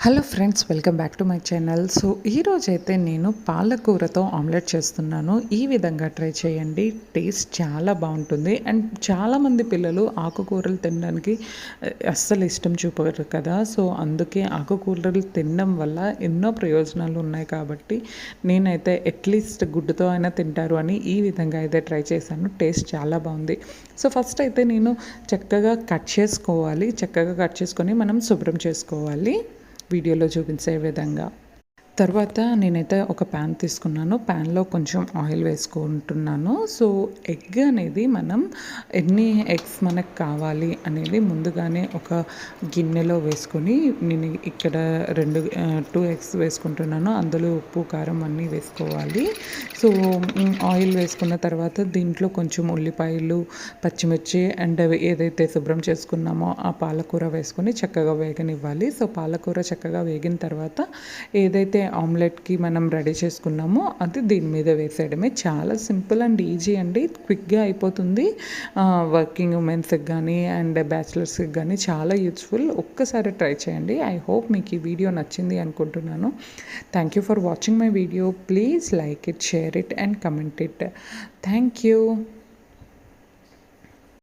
Hello friends, welcome back to my channel. So ఈరోజైతే నేను పాలకూరతో omelette చేస్తున్నాను. ఈ విధంగా ట్రై చేయండి, టేస్ట్ చాలా బాగుంటుంది. అండ్ చాలామంది పిల్లలు ఆకుకూరలు తినడానికి అస్సలు ఇష్టం చూపరు కదా. సో అందుకే ఆకుకూరలు తినడం వల్ల ఎన్నో ప్రయోజనాలు ఉన్నాయి కాబట్టి నేనైతే అట్లీస్ట్ గుడ్డుతో అయినా తింటారు అని ఈ విధంగా అయితే ట్రై చేశాను. టేస్ట్ చాలా బాగుంది. సో ఫస్ట్ అయితే నేను చక్కగా కట్ చేసుకొని మనం శుభ్రం చేసుకోవాలి వీడియోలో చూపించే విధంగా. తర్వాత నేనైతే ఒక ప్యాన్ తీసుకున్నాను. ప్యాన్లో కొంచెం ఆయిల్ వేసుకుంటున్నాను. సో ఎగ్ అనేది మనం ఎన్ని ఎగ్స్ మనకు కావాలి అనేది ముందుగానే ఒక గిన్నెలో వేసుకొని, నేను ఇక్కడ 2 ఎగ్స్ వేసుకుంటున్నాను. అందులో ఉప్పు కారం అన్నీ వేసుకోవాలి. సో ఆయిల్ వేసుకున్న తర్వాత దీంట్లో కొంచెం ఉల్లిపాయలు, పచ్చిమిర్చి అండ్ ఏదైతే శుభ్రం చేసుకున్నామో ఆ పాలకూర వేసుకొని చక్కగా వేగనివ్వాలి. సో పాలకూర చక్కగా వేగిన తర్వాత ఏదైతే ఆమ్లెట్కి మనం రెడీ చేసుకున్నామో అది దీని మీద వేసేయడమే. చాలా సింపుల్ అండ్ ఈజీ అండి, క్విక్గా అయిపోతుంది. వర్కింగ్ ఉమెన్స్కి కానీ అండ్ బ్యాచిలర్స్కి కానీ చాలా యూజ్ఫుల్. ఒక్కసారి ట్రై చేయండి. ఐ హోప్ మీకు ఈ వీడియో నచ్చింది అనుకుంటున్నాను. Thank you for watching my video. Please like it, share it and comment it. Thank you.